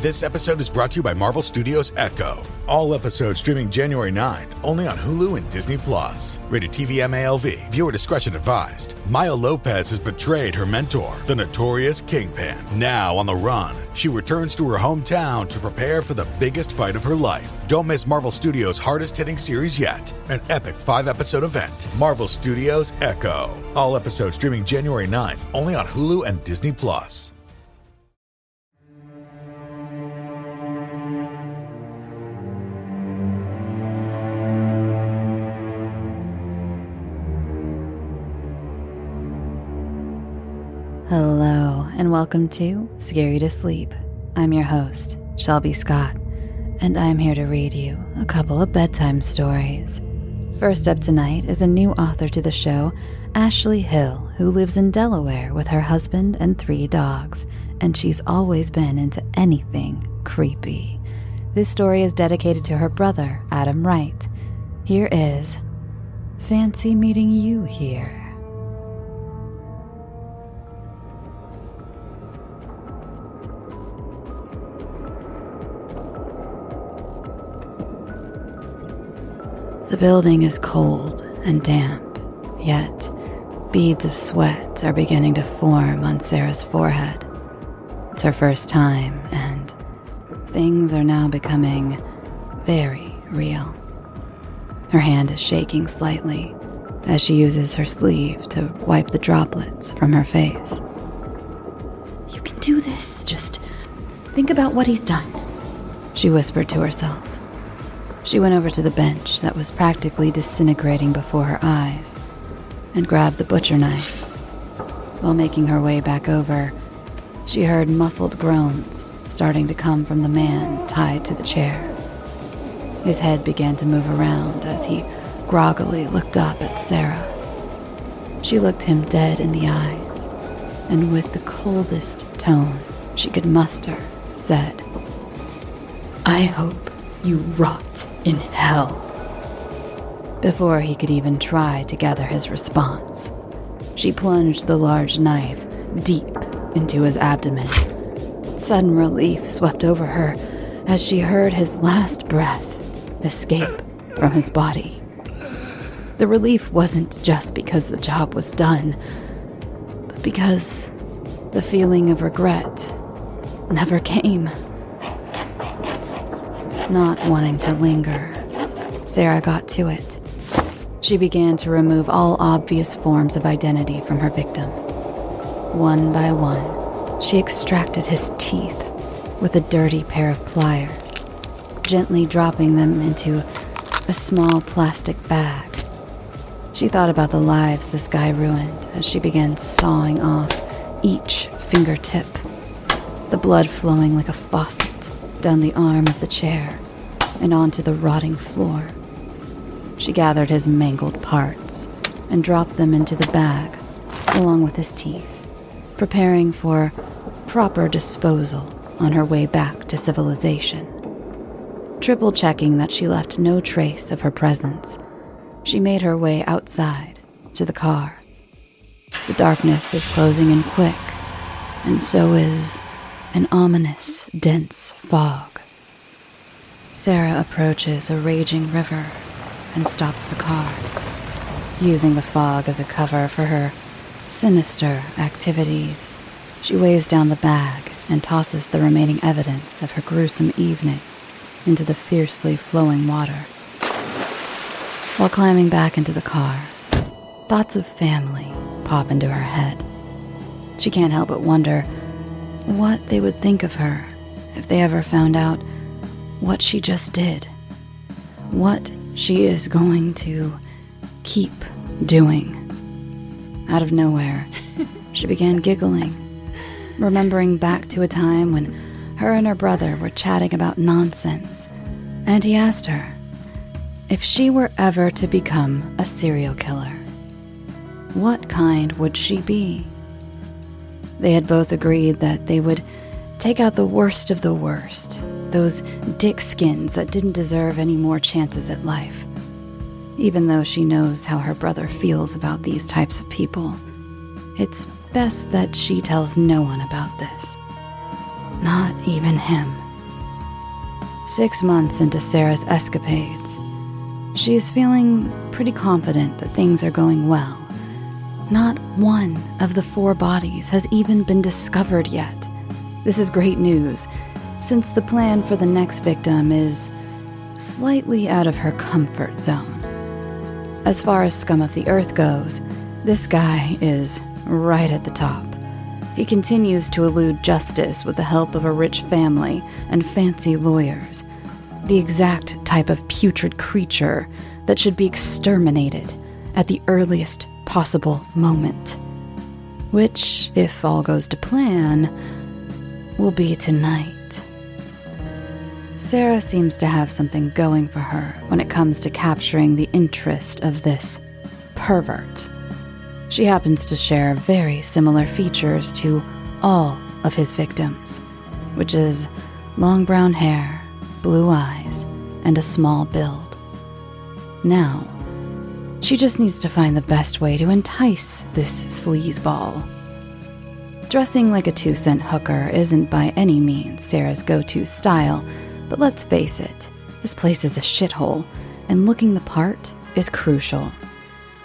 This episode is brought to you by Marvel Studios Echo. All episodes streaming January 9th, only on Hulu and Disney+. Rated TV MALV. Viewer discretion advised. Maya Lopez has betrayed her mentor, the notorious Kingpin. Now on the run, she returns to her hometown to prepare for the biggest fight of her life. Don't miss Marvel Studios' hardest-hitting series yet. An epic 5-episode event. Marvel Studios Echo. All episodes streaming January 9th, only on Hulu and Disney+. Hello, and welcome to Scare You to Sleep. I'm your host, Shelby Scott, and I'm here to read you a couple of bedtime stories. First up tonight is a new author to the show, Ashley Hill, who lives in Delaware with her husband and 3 dogs, and she's always been into anything creepy. This story is dedicated to her brother, Adam Wright. Here is Fancy Meeting You Here. The building is cold and damp, yet beads of sweat are beginning to form on Sarah's forehead. It's her first time, and things are now becoming very real. Her hand is shaking slightly as she uses her sleeve to wipe the droplets from her face. "You can do this, just think about what he's done," she whispered to herself. She went over to the bench that was practically disintegrating before her eyes and grabbed the butcher knife. While making her way back over, she heard muffled groans starting to come from the man tied to the chair. His head began to move around as he groggily looked up at Sarah. She looked him dead in the eyes, and with the coldest tone she could muster, said, "I hope you rot in hell." Before he could even try to gather his response, she plunged the large knife deep into his abdomen. Sudden relief swept over her as she heard his last breath escape from his body. The relief wasn't just because the job was done, but because the feeling of regret never came. Not wanting to linger, Sarah got to it. She began to remove all obvious forms of identity from her victim. One by one, she extracted his teeth with a dirty pair of pliers, gently dropping them into a small plastic bag. She thought about the lives this guy ruined as she began sawing off each fingertip, the blood flowing like a faucet down the arm of the chair and onto the rotting floor. She gathered his mangled parts and dropped them into the bag along with his teeth, preparing for proper disposal on her way back to civilization. Triple checking that she left no trace of her presence, she made her way outside to the car. The darkness is closing in quick, and so is an ominous, dense fog. Sarah approaches a raging river and stops the car, using the fog as a cover for her sinister activities. She weighs down the bag and tosses the remaining evidence of her gruesome evening into the fiercely flowing water. While climbing back into the car, thoughts of family pop into her head. She can't help but wonder what they would think of her if they ever found out what she just did, what she is going to keep doing. Out of nowhere, she began giggling, remembering back to a time when her and her brother were chatting about nonsense, and he asked her if she were ever to become a serial killer, what kind would she be? They had both agreed that they would take out the worst of the worst, those dick skins that didn't deserve any more chances at life. Even though she knows how her brother feels about these types of people, it's best that she tells no one about this. Not even him. 6 months into Sarah's escapades, she is feeling pretty confident that things are going well. Not one of the 4 bodies has even been discovered yet. This is great news, since the plan for the next victim is slightly out of her comfort zone. As far as scum of the earth goes, this guy is right at the top. He continues to elude justice with the help of a rich family and fancy lawyers, the exact type of putrid creature that should be exterminated at the earliest possible moment, which, if all goes to plan, will be tonight. Sarah seems to have something going for her when it comes to capturing the interest of this pervert. She happens to share very similar features to all of his victims, which is long brown hair, blue eyes, and a small build. Now, she just needs to find the best way to entice this sleazeball. Dressing like a 2-cent hooker isn't by any means Sarah's go-to style, but let's face it, this place is a shithole, and looking the part is crucial.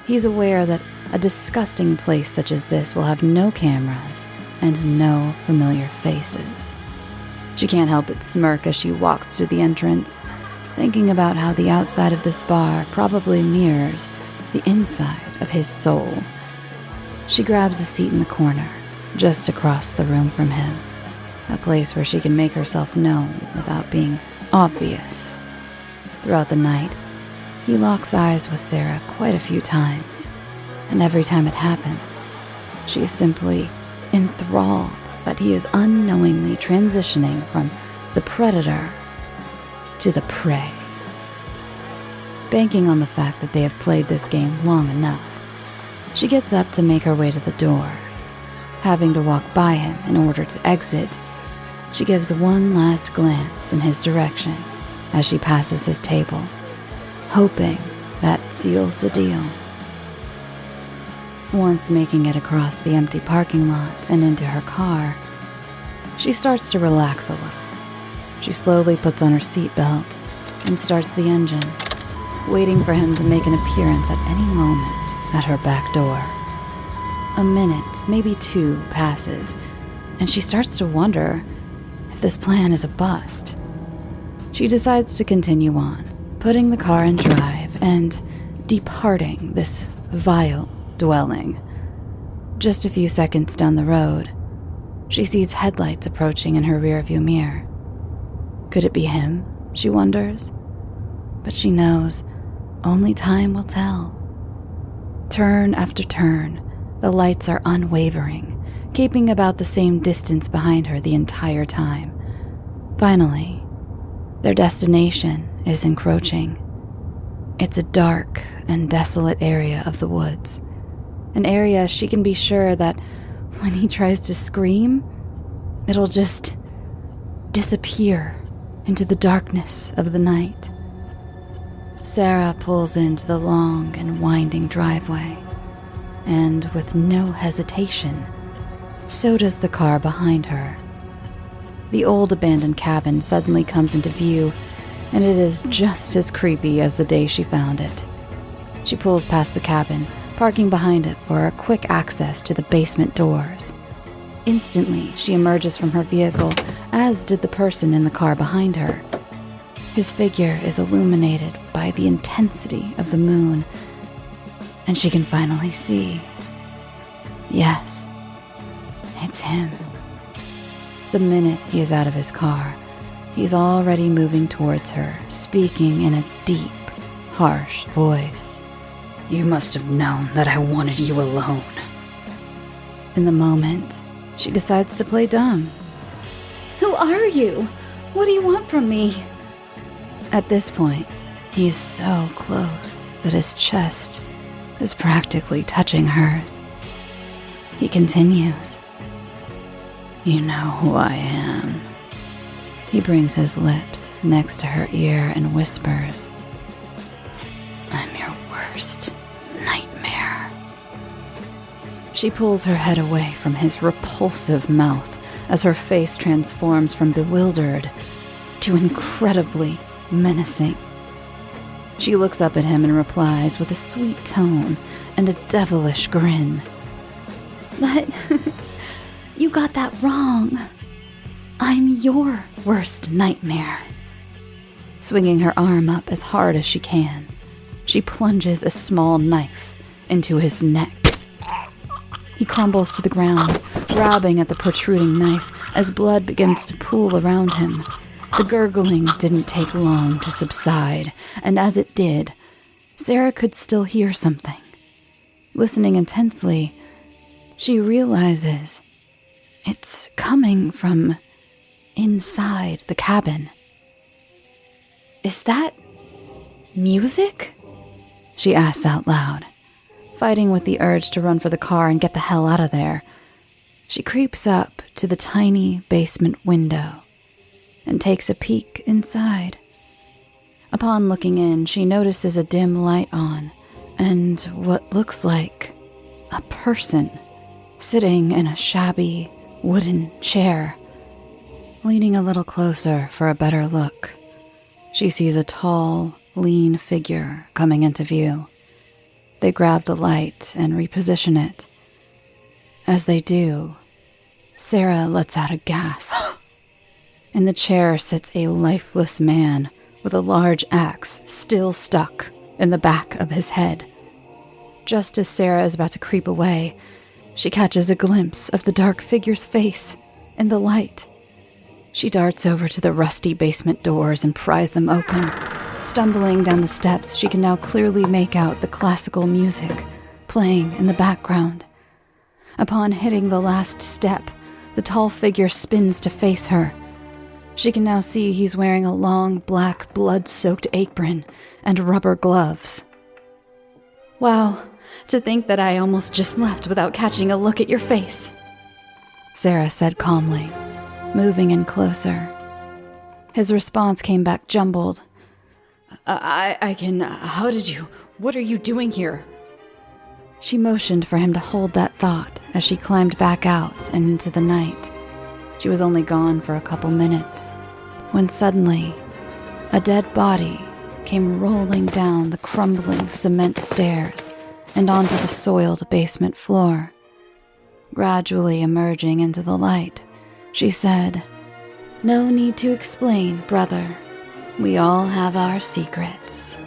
He's aware that a disgusting place such as this will have no cameras and no familiar faces. She can't help but smirk as she walks to the entrance, thinking about how the outside of this bar probably mirrors the inside of his soul. She grabs a seat in the corner, just across the room from him, a place where she can make herself known without being obvious. Throughout the night, he locks eyes with Sarah quite a few times, and every time it happens, she is simply enthralled that he is unknowingly transitioning from the predator to the prey. Banking on the fact that they have played this game long enough, she gets up to make her way to the door. Having to walk by him in order to exit, she gives one last glance in his direction as she passes his table, hoping that seals the deal. Once making it across the empty parking lot and into her car, she starts to relax a little. She slowly puts on her seatbelt and starts the engine, waiting for him to make an appearance at any moment at her back door. A minute, maybe 2, passes, and she starts to wonder if this plan is a bust. She decides to continue on, putting the car in drive and departing this vile dwelling. Just a few seconds down the road, she sees headlights approaching in her rearview mirror. Could it be him, she wonders? But she knows only time will tell. Turn after turn, the lights are unwavering, keeping about the same distance behind her the entire time. Finally, their destination is encroaching. It's a dark and desolate area of the woods, an area she can be sure that when he tries to scream, it'll just disappear into the darkness of the night. Sarah pulls into the long and winding driveway, and with no hesitation, so does the car behind her. The old abandoned cabin suddenly comes into view, and it is just as creepy as the day she found it. She pulls past the cabin, parking behind it for a quick access to the basement doors. Instantly, she emerges from her vehicle, as did the person in the car behind her. His figure is illuminated by the intensity of the moon, and she can finally see. Yes, it's him. The minute he is out of his car, he's already moving towards her, speaking in a deep, harsh voice. "You must have known that I wanted you alone." In the moment, she decides to play dumb. "Who are you? What do you want from me?" At this point, he is so close that his chest is practically touching hers. He continues. "You know who I am." He brings his lips next to her ear and whispers, "I'm your worst nightmare." She pulls her head away from his repulsive mouth as her face transforms from bewildered to incredibly menacing. She looks up at him and replies with a sweet tone and a devilish grin. But you got that wrong. I'm your worst nightmare. Swinging her arm up as hard as she can, she plunges a small knife into his neck. He crumbles to the ground, grabbing at the protruding knife as blood begins to pool around him. The gurgling didn't take long to subside, and as it did, Sarah could still hear something. Listening intensely, she realizes it's coming from inside the cabin. Is that music? She asks out loud, fighting with the urge to run for the car and get the hell out of there. She creeps up to the tiny basement window and takes a peek inside. Upon looking in, she notices a dim light on and what looks like a person sitting in a shabby wooden chair. Leaning a little closer for a better look, she sees a tall, lean figure coming into view. They grab the light and reposition it. As they do, Sarah lets out a gasp. In the chair sits a lifeless man with a large axe still stuck in the back of his head. Just as Sarah is about to creep away, she catches a glimpse of the dark figure's face in the light. She darts over to the rusty basement doors and pries them open. Stumbling down the steps, she can now clearly make out the classical music playing in the background. Upon hitting the last step, the tall figure spins to face her. She can now see he's wearing a long, black, blood-soaked apron and rubber gloves. Wow, to think that I almost just left without catching a look at your face, Sarah said calmly, moving in closer. His response came back jumbled. What are you doing here? She motioned for him to hold that thought as she climbed back out and into the night. She was only gone for a couple minutes, when suddenly, a dead body came rolling down the crumbling cement stairs and onto the soiled basement floor. Gradually emerging into the light, she said, "No need to explain, brother. We all have our secrets."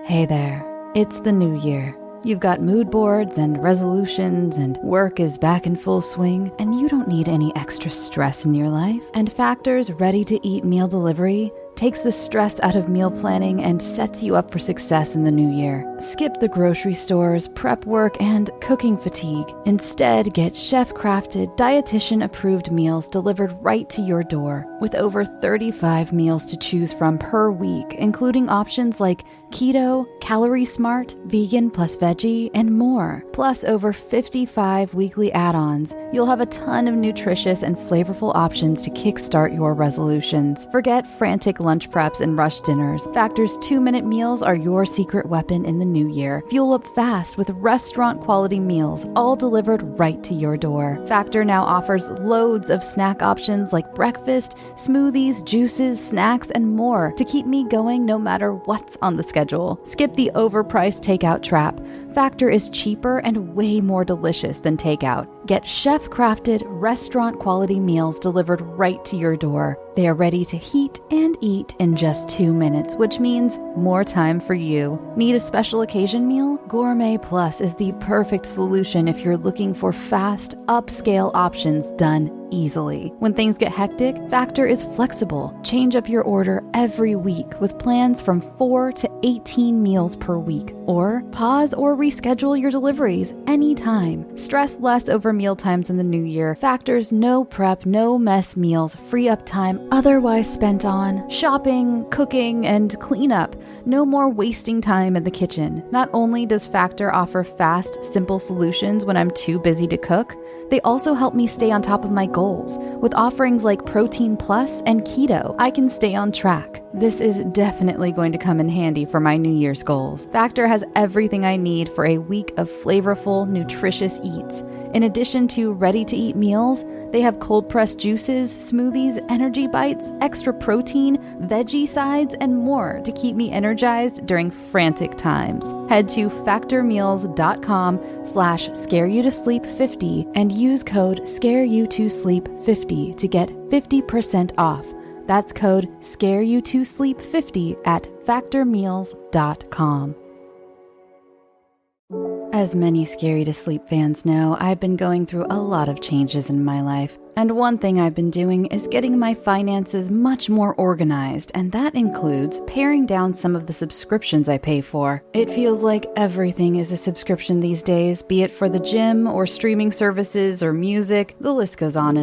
Hey there, it's the new year. You've got mood boards and resolutions, and work is back in full swing, and you don't need any extra stress in your life. And Factor's ready-to-eat meal delivery takes the stress out of meal planning and sets you up for success in the new year. Skip the grocery stores, prep work, and cooking fatigue. Instead, get chef-crafted, dietitian-approved meals delivered right to your door, with over 35 meals to choose from per week, including options like keto, calorie smart, vegan plus veggie, and more. Plus over 55 weekly add-ons. You'll have a ton of nutritious and flavorful options to kickstart your resolutions. Forget frantic lunch preps and rush dinners. Factor's 2-minute meals are your secret weapon in the new year. Fuel up fast with restaurant-quality meals, all delivered right to your door. Factor now offers loads of snack options like breakfast, smoothies, juices, snacks, and more to keep me going no matter what's on the schedule. Skip the overpriced takeout trap. Factor is cheaper and way more delicious than takeout. Get chef-crafted, restaurant-quality meals delivered right to your door. They are ready to heat and eat in just 2 minutes, which means more time for you. Need a special occasion meal? Gourmet Plus is the perfect solution if you're looking for fast, upscale options done easily. When things get hectic, Factor is flexible. Change up your order every week with plans from 4 to 18 meals per week. Or pause or reschedule your deliveries anytime. Stress less over mealtimes in the new year. Factor's no prep, no mess meals free up time otherwise spent on shopping, cooking, and cleanup. No more wasting time in the kitchen. Not only does Factor offer fast, simple solutions when I'm too busy to cook, they also help me stay on top of my goals. With offerings like Protein Plus and Keto, I can stay on track. This is definitely going to come in handy for my New Year's goals. Factor has everything I need for a week of flavorful, nutritious eats. In addition to ready-to-eat meals, they have cold-pressed juices, smoothies, energy bites, extra protein, veggie sides, and more to keep me energized during frantic times. Head to factormeals.com/scareyoutosleep50 and use code scareyoutosleep50 to get 50% off. That's code scareyoutosleep50 at factormeals.com. As many Scary to Sleep fans know, I've been going through a lot of changes in my life. And one thing I've been doing is getting my finances much more organized, and that includes paring down some of the subscriptions I pay for. It feels like everything is a subscription these days, be it for the gym or streaming services or music, the list goes on,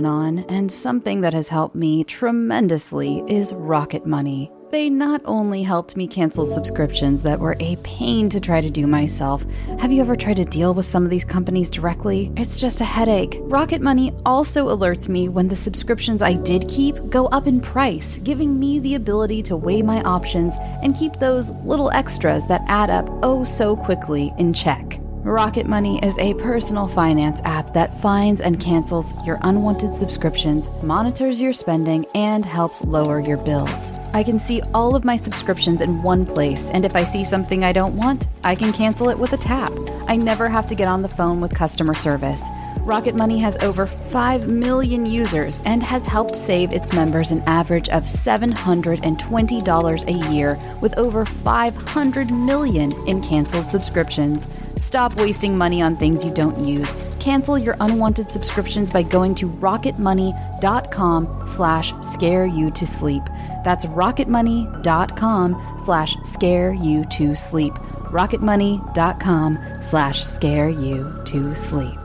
and something that has helped me tremendously is Rocket Money. They not only helped me cancel subscriptions that were a pain to try to do myself. Have you ever tried to deal with some of these companies directly? It's just a headache. Rocket Money also alerts me when the subscriptions I did keep go up in price, giving me the ability to weigh my options and keep those little extras that add up oh so quickly in check. Rocket Money is a personal finance app that finds and cancels your unwanted subscriptions, monitors your spending, and helps lower your bills. I can see all of my subscriptions in one place, and if I see something I don't want, I can cancel it with a tap. I never have to get on the phone with customer service. Rocket Money has over 5 million users and has helped save its members an average of $720 a year with over 500 million in canceled subscriptions. Stop wasting money on things you don't use. Cancel your unwanted subscriptions by going to rocketmoney.com/scareyoutosleep. That's rocketmoney.com/scareyoutosleep. rocketmoney.com/scareyoutosleep.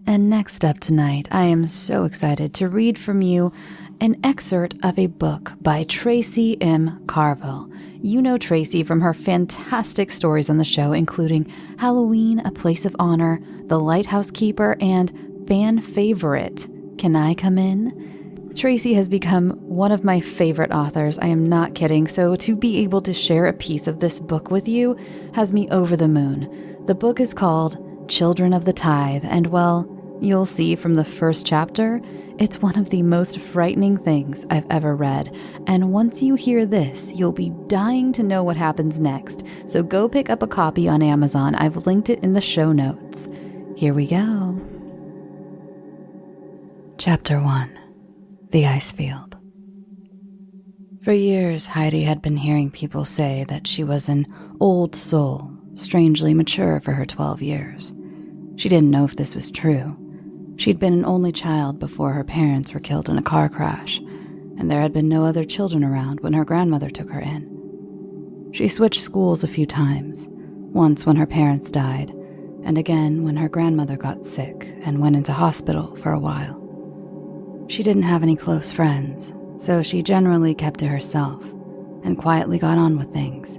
And next up tonight, I am so excited to read from you an excerpt of a book by Tracey M. Carvill. You know Tracey from her fantastic stories on the show, including Halloween, A Place of Honor, The Lighthouse Keeper, and fan favorite, Can I Come In? Tracey has become one of my favorite authors. I am not kidding. So to be able to share a piece of this book with you has me over the moon. The book is called Children of the Tithe, and well, you'll see from the first chapter, it's one of the most frightening things I've ever read. And once you hear this, you'll be dying to know what happens next. So go pick up a copy on Amazon. I've linked it in the show notes. Here we go. Chapter 1. The Ice Field. For years, Heidi had been hearing people say that she was an old soul, strangely mature for her 12 years. She didn't know if this was true. She'd been an only child before her parents were killed in a car crash, and there had been no other children around when her grandmother took her in. She switched schools a few times, once when her parents died, and again when her grandmother got sick and went into hospital for a while. She didn't have any close friends, so she generally kept to herself and quietly got on with things.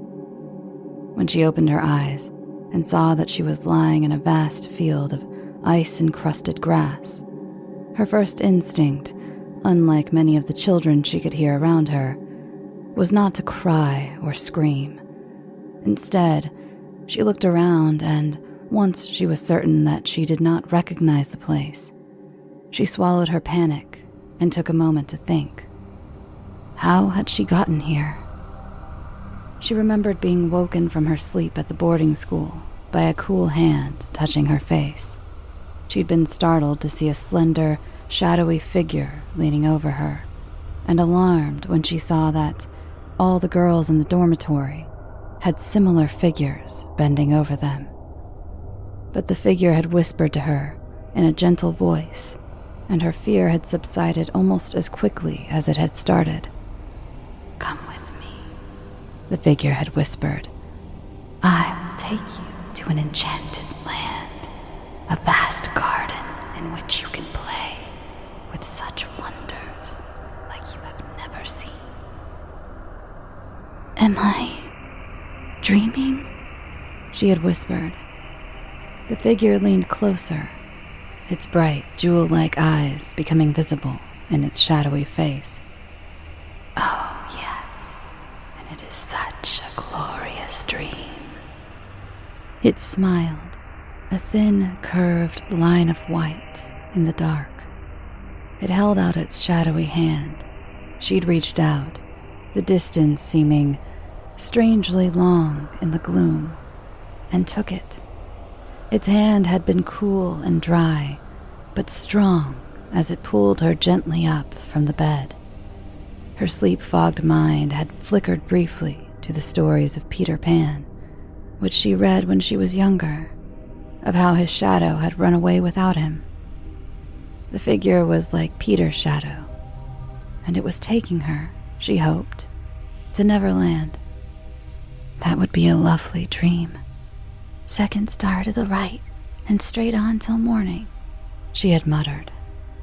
When she opened her eyes and saw that she was lying in a vast field of ice-encrusted grass, her first instinct, unlike many of the children she could hear around her, was not to cry or scream. Instead, she looked around, and once she was certain that she did not recognize the place, she swallowed her panic and took a moment to think. How had she gotten here? She remembered being woken from her sleep at the boarding school by a cool hand touching her face. She'd been startled to see a slender, shadowy figure leaning over her, and alarmed when she saw that all the girls in the dormitory had similar figures bending over them. But the figure had whispered to her in a gentle voice, and her fear had subsided almost as quickly as it had started. "Come with me," the figure had whispered. "I will take you to an enchanted land." a vast garden in which you can play with such wonders like you have never seen. Am I dreaming? She had whispered. The figure leaned closer, its bright, jewel-like eyes becoming visible in its shadowy face. Oh, yes, and it is such a glorious dream. It smiled, a thin, curved line of white in the dark. It held out its shadowy hand. She'd reached out, the distance seeming strangely long in the gloom, and took it. Its hand had been cool and dry, but strong as it pulled her gently up from the bed. Her sleep-fogged mind had flickered briefly to the stories of Peter Pan, which she read when she was younger, of how his shadow had run away without him. The figure was like Peter's shadow, and it was taking her, she hoped, to Neverland. That would be a lovely dream. Second star to the right, and straight on till morning, she had muttered,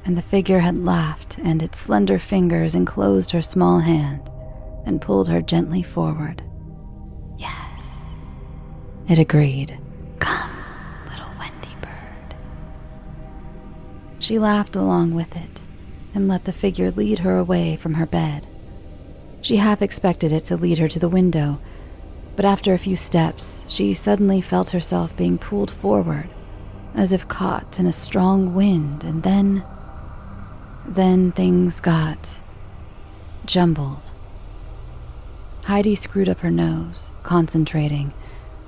and the figure had laughed, and its slender fingers enclosed her small hand and pulled her gently forward. Yes, it agreed. Come, little Wendy bird. She laughed along with it and let the figure lead her away from her bed. She half expected it to lead her to the window, but after a few steps, she suddenly felt herself being pulled forward, as if caught in a strong wind, and then things got jumbled. Heidi screwed up her nose, concentrating.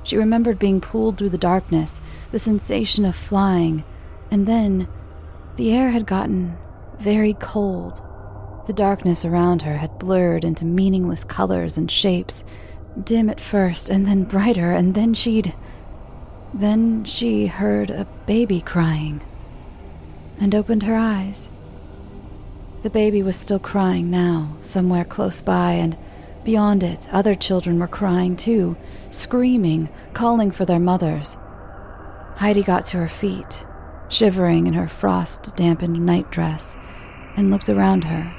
She remembered being pulled through the darkness, the sensation of flying, and then the air had gotten very cold. The darkness around her had blurred into meaningless colors and shapes, dim at first and then brighter, and then she heard a baby crying and opened her eyes. The baby was still crying now, somewhere close by, and beyond it, other children were crying too, screaming, calling for their mothers. Heidi got to her feet, shivering in her frost-dampened nightdress, and looked around her.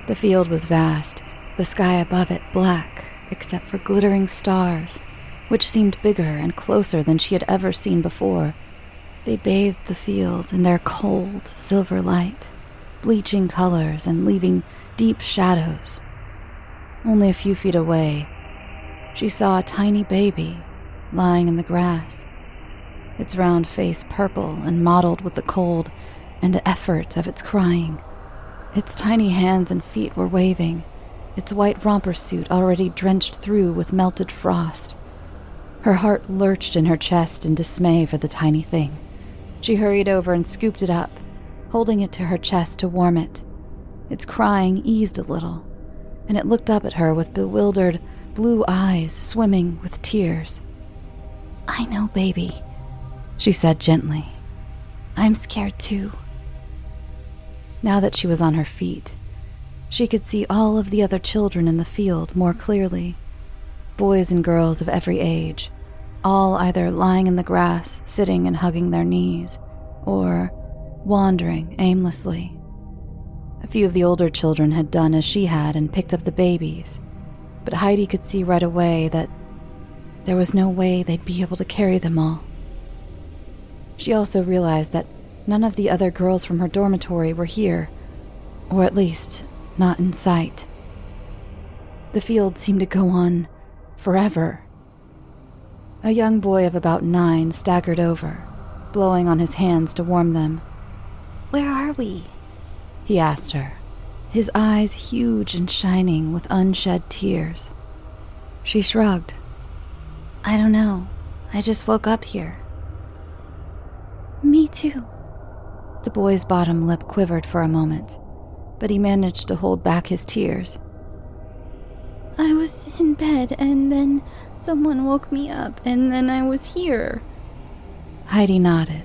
The field was vast, the sky above it black, except for glittering stars, which seemed bigger and closer than she had ever seen before. They bathed the field in their cold, silver light, bleaching colors and leaving deep shadows. Only a few feet away, she saw a tiny baby lying in the grass, its round face purple and mottled with the cold and the effort of its crying. Its tiny hands and feet were waving, its white romper suit already drenched through with melted frost. Her heart lurched in her chest in dismay for the tiny thing. She hurried over and scooped it up, holding it to her chest to warm it. Its crying eased a little, and it looked up at her with bewildered blue eyes swimming with tears. "I know, baby," she said gently. "I'm scared too." Now that she was on her feet, she could see all of the other children in the field more clearly. Boys and girls of every age, all either lying in the grass, sitting and hugging their knees, or wandering aimlessly. A few of the older children had done as she had and picked up the babies, but Heidi could see right away that there was no way they'd be able to carry them all. She also realized that none of the other girls from her dormitory were here, or at least not in sight. The field seemed to go on forever. A young boy of about 9 staggered over, blowing on his hands to warm them. "Where are we?" he asked her, his eyes huge and shining with unshed tears. She shrugged. "I don't know. I just woke up here." "Me too." The boy's bottom lip quivered for a moment, but he managed to hold back his tears. "I was in bed, and then someone woke me up, and then I was here." Heidi nodded.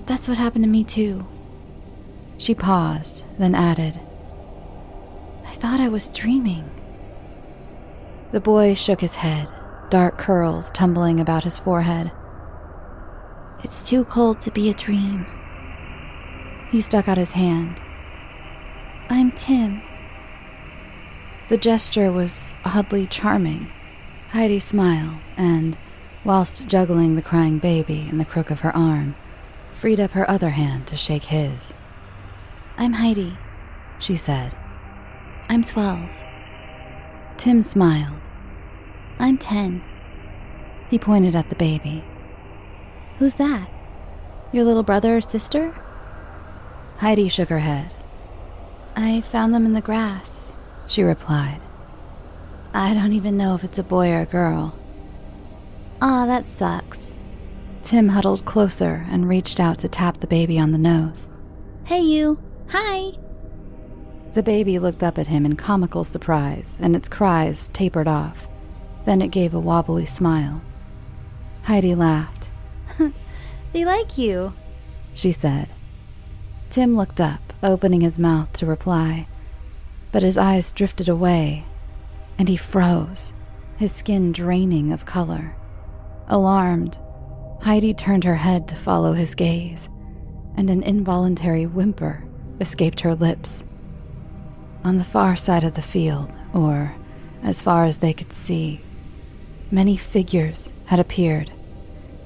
"That's what happened to me too." She paused, then added, "I thought I was dreaming." The boy shook his head, dark curls tumbling about his forehead. It's too cold to be a dream. He stuck out his hand. I'm Tim. The gesture was oddly charming. Heidi smiled and, whilst juggling the crying baby in the crook of her arm, freed up her other hand to shake his. I'm Heidi, she said. I'm 12. Tim smiled. I'm 10. He pointed at the baby. Who's that? Your little brother or sister? Heidi shook her head. I found them in the grass, she replied. I don't even know if it's a boy or a girl. Aw, that sucks. Tim huddled closer and reached out to tap the baby on the nose. Hey you, hi! The baby looked up at him in comical surprise, and its cries tapered off. Then it gave a wobbly smile. Heidi laughed. They like you, she said. Tim looked up, opening his mouth to reply, but his eyes drifted away, and he froze, his skin draining of color. Alarmed, Heidi turned her head to follow his gaze, and an involuntary whimper escaped her lips. On the far side of the field, or as far as they could see, many figures had appeared.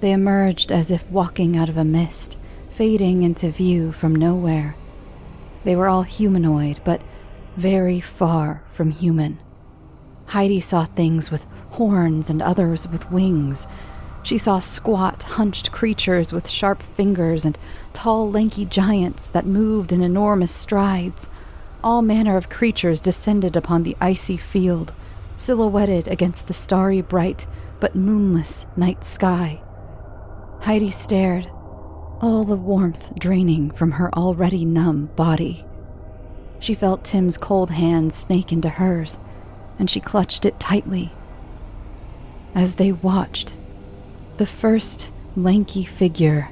They emerged as if walking out of a mist, fading into view from nowhere. They were all humanoid, but very far from human. Heidi saw things with horns and others with wings. She saw squat, hunched creatures with sharp fingers and tall, lanky giants that moved in enormous strides. All manner of creatures descended upon the icy field, silhouetted against the starry bright but moonless night sky. Heidi stared, all the warmth draining from her already numb body. She felt Tim's cold hand snake into hers, and she clutched it tightly. As they watched, the first lanky figure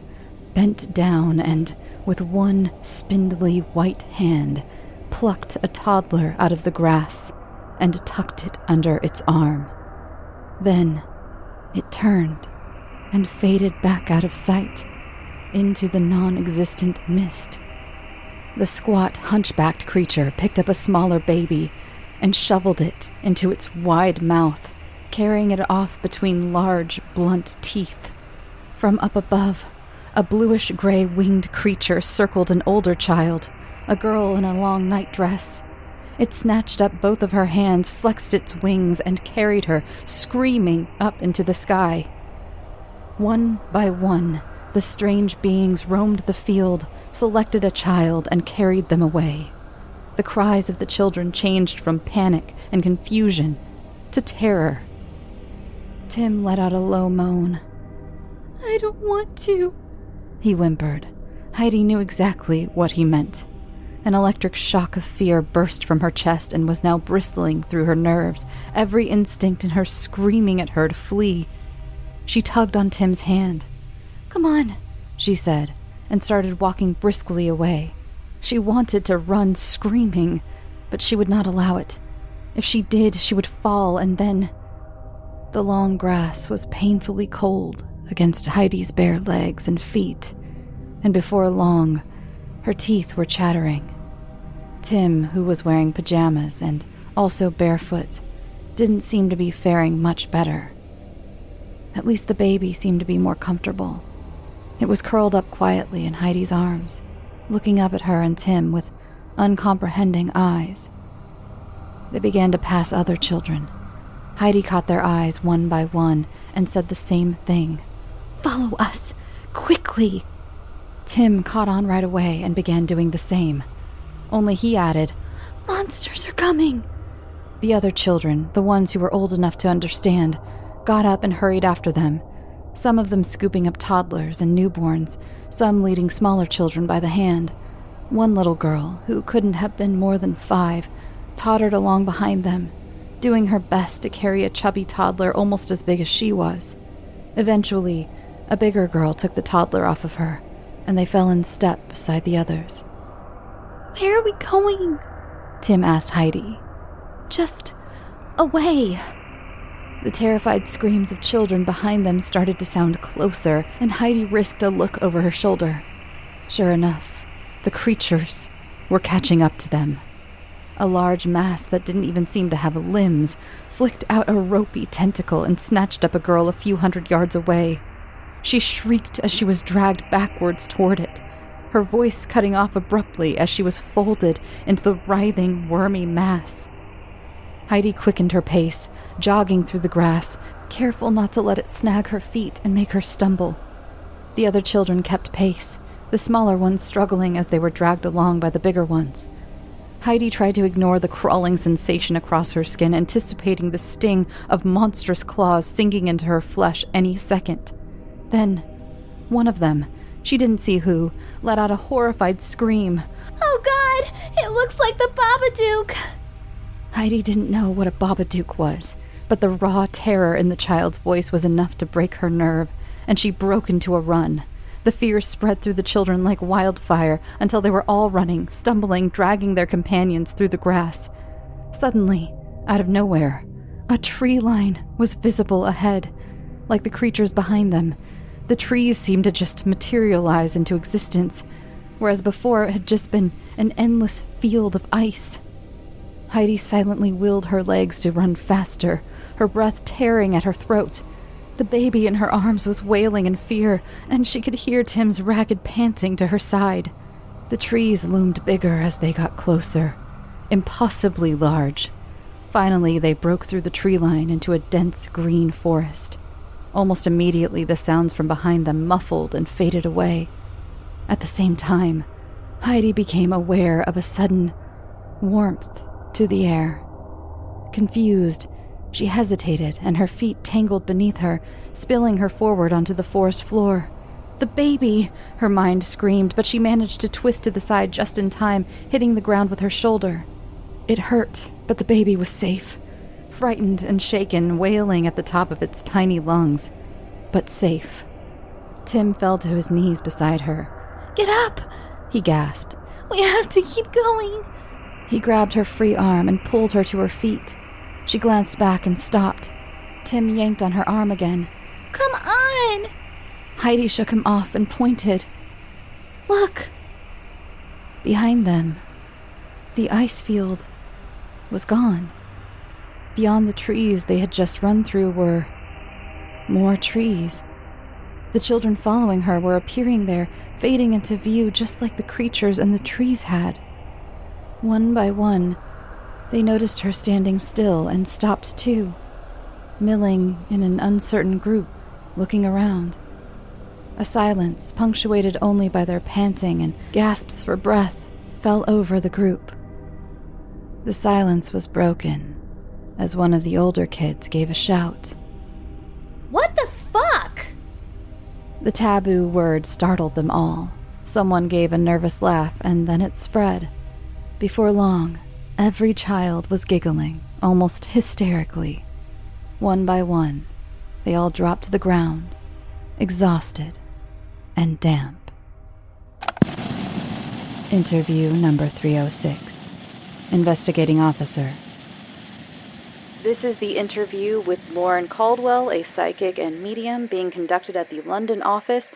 bent down and, with one spindly white hand, plucked a toddler out of the grass and tucked it under its arm. Then it turned and faded back out of sight into the non-existent mist. The squat, hunchbacked creature picked up a smaller baby and shoveled it into its wide mouth, carrying it off between large, blunt teeth. From up above, a bluish-gray winged creature circled an older child, a girl in a long night dress. It snatched up both of her hands, flexed its wings, and carried her, screaming, up into the sky. One by one, the strange beings roamed the field, selected a child, and carried them away. The cries of the children changed from panic and confusion to terror. Tim let out a low moan. I don't want to, he whimpered. Heidi knew exactly what he meant. An electric shock of fear burst from her chest and was now bristling through her nerves, every instinct in her screaming at her to flee. She tugged on Tim's hand. Come on, she said, and started walking briskly away. She wanted to run screaming, but she would not allow it. If she did, she would fall, and then... The long grass was painfully cold against Heidi's bare legs and feet, and before long, her teeth were chattering. Tim, who was wearing pajamas and also barefoot, didn't seem to be faring much better. At least the baby seemed to be more comfortable. It was curled up quietly in Heidi's arms, looking up at her and Tim with uncomprehending eyes. They began to pass other children. Heidi caught their eyes one by one and said the same thing. Follow us, quickly! Tim caught on right away and began doing the same. Only he added, Monsters are coming! The other children, the ones who were old enough to understand, got up and hurried after them, some of them scooping up toddlers and newborns, some leading smaller children by the hand. One little girl, who couldn't have been more than 5, tottered along behind them, doing her best to carry a chubby toddler almost as big as she was. Eventually, a bigger girl took the toddler off of her, and they fell in step beside the others. Where are we going? Tim asked Heidi. Just away. The terrified screams of children behind them started to sound closer, and Heidi risked a look over her shoulder. Sure enough, the creatures were catching up to them. A large mass that didn't even seem to have limbs flicked out a ropey tentacle and snatched up a girl a few hundred yards away. She shrieked as she was dragged backwards toward it, her voice cutting off abruptly as she was folded into the writhing, wormy mass. Heidi quickened her pace, jogging through the grass, careful not to let it snag her feet and make her stumble. The other children kept pace, the smaller ones struggling as they were dragged along by the bigger ones. Heidi tried to ignore the crawling sensation across her skin, anticipating the sting of monstrous claws sinking into her flesh any second. Then, one of them, she didn't see who, let out a horrified scream. "Oh God, it looks like the Babadook!" Heidi didn't know what a Babadook was, but the raw terror in the child's voice was enough to break her nerve, and she broke into a run. The fear spread through the children like wildfire until they were all running, stumbling, dragging their companions through the grass. Suddenly, out of nowhere, a tree line was visible ahead. Like the creatures behind them, the trees seemed to just materialize into existence, whereas before it had just been an endless field of ice. Heidi silently willed her legs to run faster, her breath tearing at her throat. The baby in her arms was wailing in fear, and she could hear Tim's ragged panting to her side. The trees loomed bigger as they got closer, impossibly large. Finally, they broke through the tree line into a dense green forest. Almost immediately, the sounds from behind them muffled and faded away. At the same time, Heidi became aware of a sudden warmth to the air. Confused, she hesitated, and her feet tangled beneath her, spilling her forward onto the forest floor. "The baby!" her mind screamed, but she managed to twist to the side just in time, hitting the ground with her shoulder. It hurt, but the baby was safe. Frightened and shaken, wailing at the top of its tiny lungs, but safe. Tim fell to his knees beside her. "Get up!" he gasped. "We have to keep going!" He grabbed her free arm and pulled her to her feet. She glanced back and stopped. Tim yanked on her arm again. "Come on!" Heidi shook him off and pointed. "Look!" Behind them, the ice field was gone. Beyond the trees they had just run through were more trees. The children following her were appearing there, fading into view just like the creatures and the trees had. One by one, they noticed her standing still and stopped too, milling in an uncertain group, looking around. A silence, punctuated only by their panting and gasps for breath, fell over the group. The silence was broken as one of the older kids gave a shout. "What the fuck?" The taboo word startled them all. Someone gave a nervous laugh, and then it spread. Before long, every child was giggling, almost hysterically. One by one, they all dropped to the ground, exhausted and damp. Interview number 306. Investigating Officer. This is the interview with Lauren Caldwell, a psychic and medium, being conducted at the London office.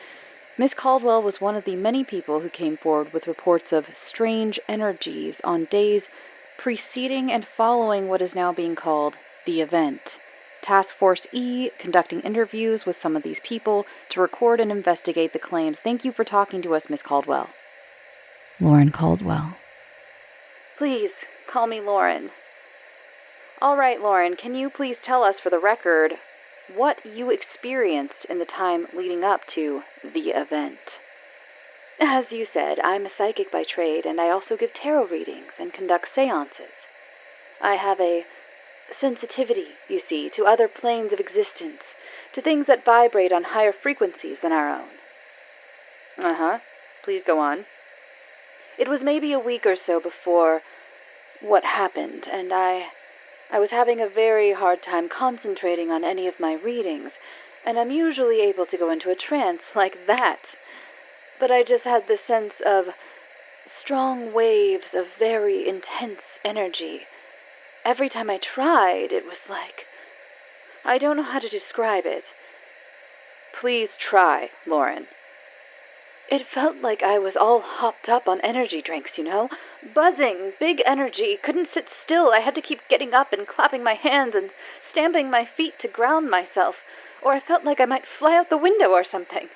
Miss Caldwell was one of the many people who came forward with reports of strange energies on days preceding and following what is now being called the event. Task Force E conducting interviews with some of these people to record and investigate the claims. Thank you for talking to us, Miss Caldwell. Lauren Caldwell. Please, call me Lauren. All right, Lauren, can you please tell us for the record what you experienced in the time leading up to the event? As you said, I'm a psychic by trade, and I also give tarot readings and conduct seances. I have a sensitivity, you see, to other planes of existence, to things that vibrate on higher frequencies than our own. Uh-huh. Please go on. It was maybe a week or so before what happened, and I was having a very hard time concentrating on any of my readings, and I'm usually able to go into a trance like that. But I just had this sense of strong waves of very intense energy. Every time I tried, it was like I don't know how to describe it. Please try, Lauren. It felt like I was all hopped up on energy drinks, buzzing, big energy, couldn't sit still. I had to keep getting up and clapping my hands and stamping my feet to ground myself, or I felt like I might fly out the window or something.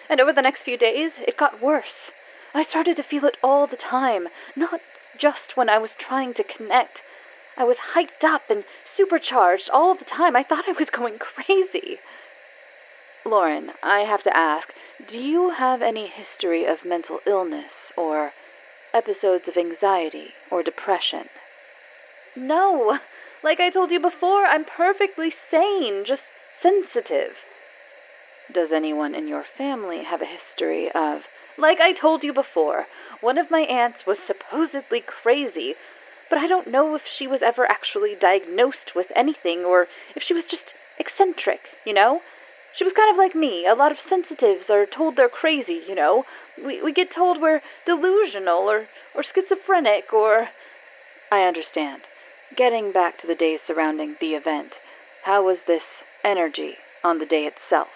And over the next few days, it got worse. I started to feel it all the time, not just when I was trying to connect. I was hyped up and supercharged all the time. I thought I was going crazy. Lauren, I have to ask, do you have any history of mental illness or episodes of anxiety or depression? No. Like I told you before, I'm perfectly sane, just sensitive. Does anyone in your family have a history of... Like I told you before, one of my aunts was supposedly crazy, but I don't know if she was ever actually diagnosed with anything or if she was just eccentric, She was kind of like me. A lot of sensitives are told they're crazy, We get told we're delusional or schizophrenic or... I understand. Getting back to the days surrounding the event, how was this energy on the day itself?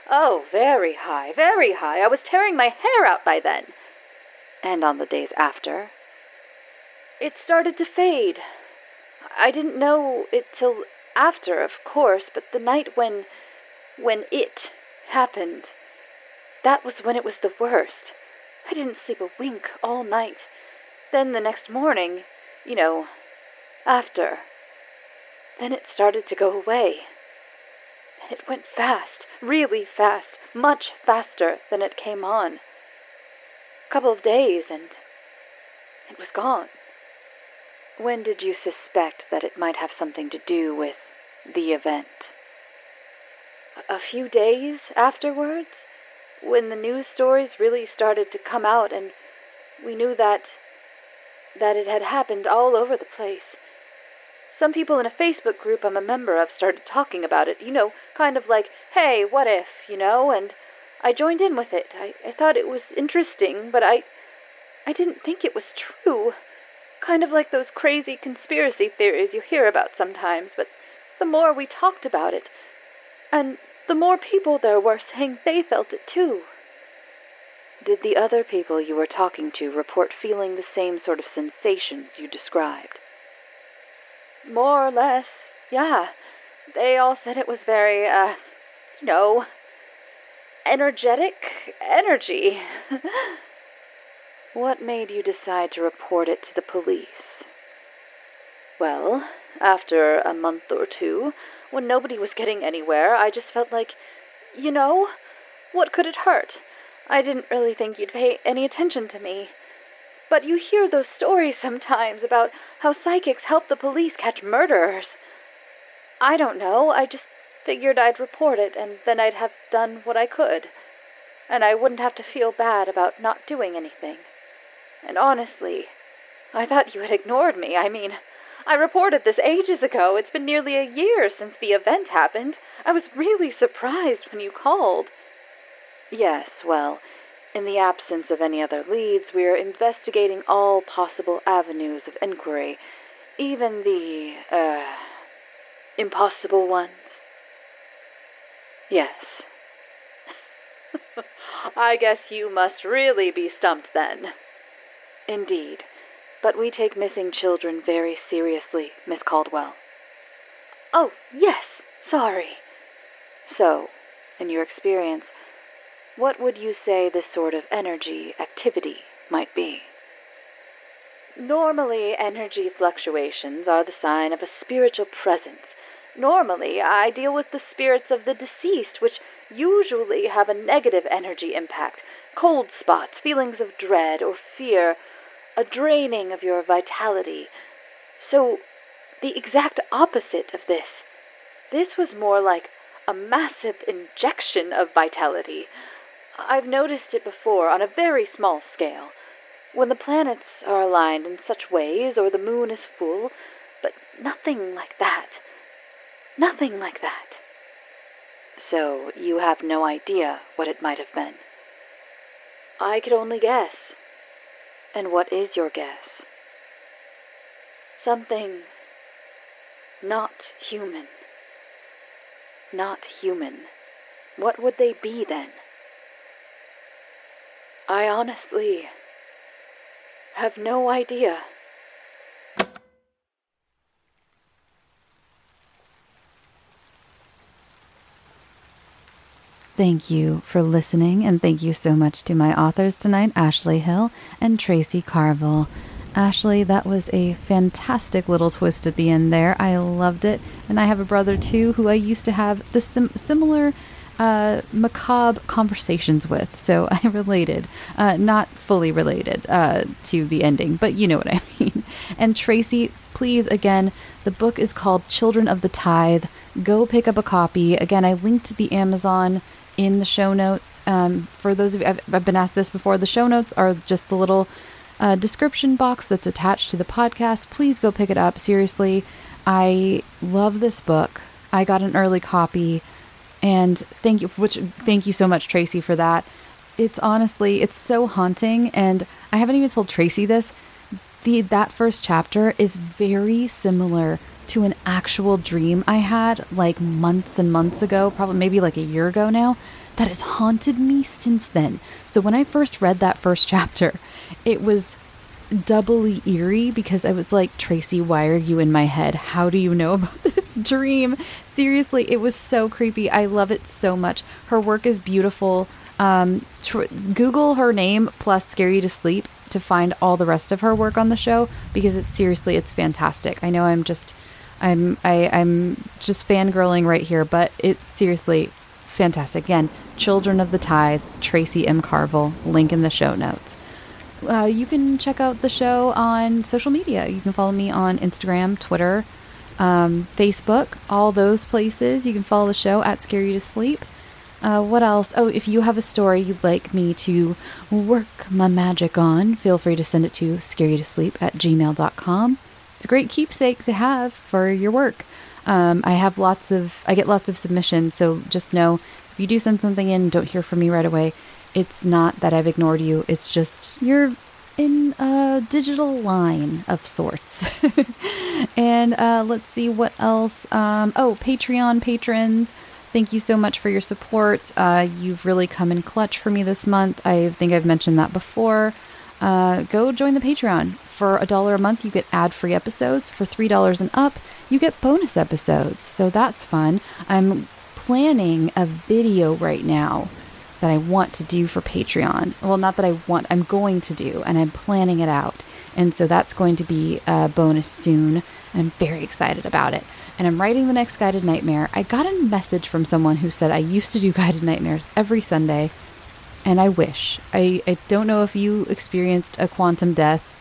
Oh, very high, very high. I was tearing my hair out by then. And on the days after? It started to fade. I didn't know it till after, of course, but the night when it happened, that was when it was the worst. I didn't sleep a wink all night. Then the next morning, after, then it started to go away. And it went fast, really fast, much faster than it came on. A couple of days, and it was gone. When did you suspect that it might have something to do with the event? A few days afterwards, when the news stories really started to come out and we knew that it had happened all over the place. Some people in a Facebook group I'm a member of started talking about it, kind of like, hey, what if, and I joined in with it. I thought it was interesting, but I didn't think it was true. Kind of like those crazy conspiracy theories you hear about sometimes, but the more we talked about it, and the more people there were saying they felt it too. Did the other people you were talking to report feeling the same sort of sensations you described? More or less, yeah. They all said it was very, energetic energy. What made you decide to report it to the police? Well, after a month or two, when nobody was getting anywhere, I just felt like, what could it hurt? I didn't really think you'd pay any attention to me. But you hear those stories sometimes about how psychics help the police catch murderers. I don't know, I just figured I'd report it, and then I'd have done what I could. And I wouldn't have to feel bad about not doing anything. And honestly, I thought you had ignored me. I reported this ages ago. It's been nearly a year since the event happened. I was really surprised when you called. Yes, well, in the absence of any other leads, we are investigating all possible avenues of inquiry, even the, impossible ones. Yes. I guess you must really be stumped then. Indeed, but we take missing children very seriously, Miss Caldwell. Oh, yes, sorry. So, in your experience, what would you say this sort of energy activity might be? Normally, energy fluctuations are the sign of a spiritual presence. Normally, I deal with the spirits of the deceased, which usually have a negative energy impact, cold spots, feelings of dread or fear, a draining of your vitality. So, the exact opposite of this. This was more like a massive injection of vitality. I've noticed it before on a very small scale, when the planets are aligned in such ways or the moon is full, but nothing like that. Nothing like that. So you have no idea what it might have been? I could only guess. And what is your guess? Something not human. not human, what would they be then? I honestly have no idea. Thank you for listening, and thank you so much to my authors tonight, Ashley Hill and Tracey Carvill. Ashley, that was a fantastic little twist at the end there. I loved it. And I have a brother, too, who I used to have the similar macabre conversations with. So I related. Not fully related to the ending, but you know what I mean. And Tracey, please, again, the book is called Children of the Tithe. Go pick up a copy. Again, I linked the Amazon in the show notes. For those of you, I've been asked this before, the show notes are just the little description box that's attached to the podcast. Please go pick it up. Seriously, I love this book. I got an early copy, and thank you so much, Tracey, for that. It's honestly, it's so haunting, and I haven't even told Tracey this. That first chapter is very similar to an actual dream I had like months and months ago, probably maybe like a year ago now, that has haunted me since then. So when I first read that first chapter, it was doubly eerie because I was like, Tracey, why are you in my head? How do you know about this dream? Seriously, it was so creepy. I love it so much. Her work is beautiful. Google her name plus Scare You to Sleep to find all the rest of her work on the show, because it's fantastic. I know I'm just fangirling right here, but it's seriously fantastic. Again, Children of the Tithe, Tracey M. Carvill, link in the show notes. You can check out the show on social media. You can follow me on Instagram, Twitter, Facebook, all those places. You can follow the show at Scare You to Sleep. What else? Oh, if you have a story you'd like me to work my magic on, feel free to send it to scareyoutosleep@gmail.com. It's a great keepsake to have for your work. I get lots of submissions, so just know if you do send something in and don't hear from me right away, it's not that I've ignored you. It's just you're in a digital line of sorts. And let's see what else. Patreon patrons. Thank you so much for your support. You've really come in clutch for me this month. I think I've mentioned that before. Go join the Patreon. For $1 a month, you get ad-free episodes. For $3 and up, you get bonus episodes. So that's fun. I'm planning a video right now that I want to do for Patreon. Well, not that I want, I'm going to do, and I'm planning it out. And so that's going to be a bonus soon. And I'm very excited about it. And I'm writing the next Guided Nightmare. I got a message from someone who said I used to do Guided Nightmares every Sunday. And I wish. I don't know if you experienced a quantum death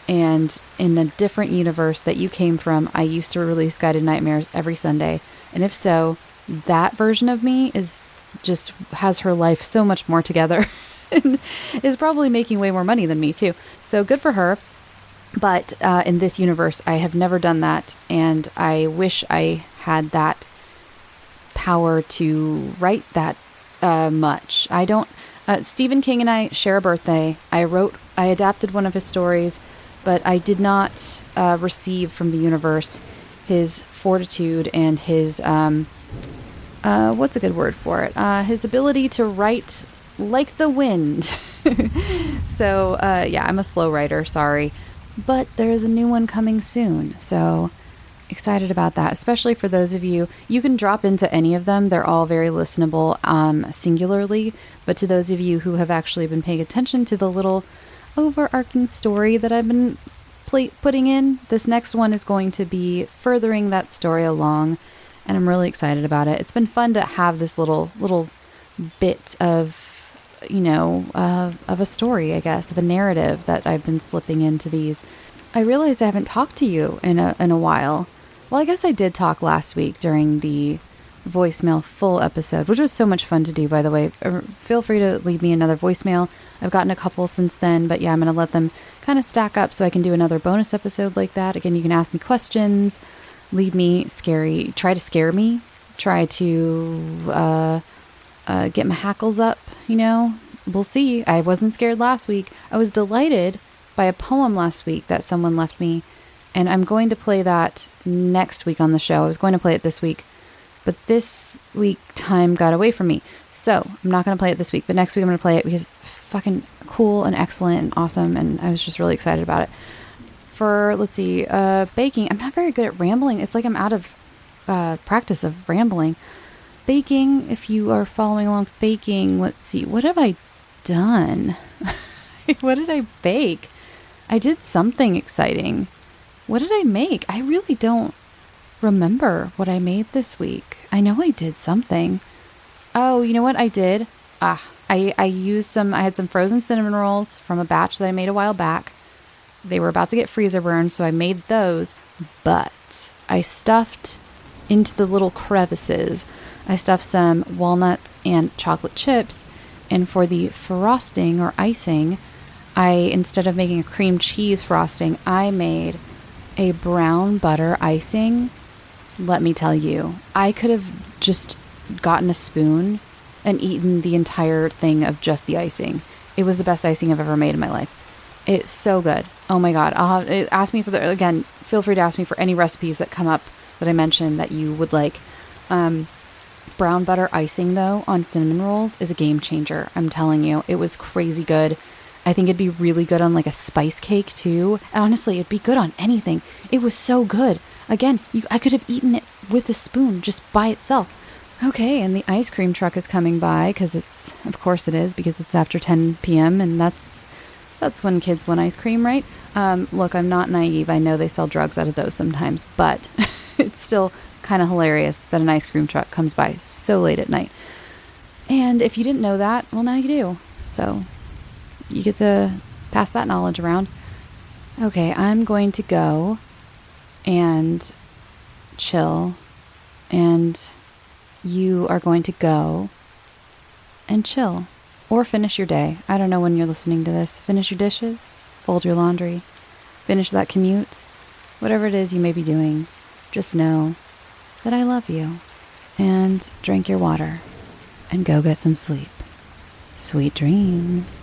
and in a different universe that you came from, I used to release Guided Nightmares every Sunday. And if so, that version of me has her life so much more together and is probably making way more money than me too. So good for her. But in this universe, I have never done that. And I wish I had that power to write that much. I don't. Stephen King and I share a birthday. I adapted one of his stories, but I did not receive from the universe his fortitude and his, what's a good word for it? His ability to write like the wind. So, I'm a slow writer, sorry. But there is a new one coming soon, so excited about that, especially for those of you. You can drop into any of them. They're all very listenable singularly, but to those of you who have actually been paying attention to the little overarching story that I've been putting in, this next one is going to be furthering that story along, and I'm really excited about it. It's been fun to have this little bit of of a story, I guess, of a narrative that I've been slipping into these. I realized I haven't talked to you in a while. Well, I guess I did talk last week during the voicemail full episode, which was so much fun to do, by the way. Feel free to leave me another voicemail. I've gotten a couple since then, but yeah, I'm going to let them kind of stack up so I can do another bonus episode like that. Again, you can ask me questions, leave me try to scare me, try to get my hackles up, We'll see. I wasn't scared last week. I was delighted by a poem last week that someone left me, and I'm going to play that next week on the show. I was going to play it this week, But this week, time got away from me. So I'm not going to play it this week, but next week I'm going to play it because it's fucking cool and excellent and awesome. And I was just really excited about it. For, let's see, baking. I'm not very good at rambling. It's like I'm out of practice of rambling. Baking, if you are following along with baking, let's see, what have I done? What did I bake? I did something exciting. What did I make? I really don't remember what I made this week. I know I did something. Oh, you know what I did? I had some frozen cinnamon rolls from a batch that I made a while back. They were about to get freezer burned, so I made those, but I stuffed into the little crevices. I stuffed some walnuts and chocolate chips, and for the frosting or icing, instead of making a cream cheese frosting, I made a brown butter icing. Let me tell you, I could have just gotten a spoon and eaten the entire thing of just the icing. It was the best icing I've ever made in my life. It's so good. Oh my God. Ask me again, feel free to ask me for any recipes that come up that I mentioned that you would like. Brown butter icing though on cinnamon rolls is a game changer. I'm telling you, it was crazy good. I think it'd be really good on like a spice cake too. And honestly, it'd be good on anything. It was so good. Again, I could have eaten it with a spoon just by itself. Okay, and the ice cream truck is coming by because of course it is, because it's after 10 p.m. and that's when kids want ice cream, right? Look, I'm not naive. I know they sell drugs out of those sometimes, but it's still kind of hilarious that an ice cream truck comes by so late at night. And if you didn't know that, well, now you do. So you get to pass that knowledge around. Okay, I'm going to go and chill, and you are going to go and chill or finish your day. I don't know when you're listening to this. Finish your dishes, fold your laundry, finish that commute, whatever it is you may be doing. Just know that I love you, and drink your water and go get some sleep. Sweet dreams.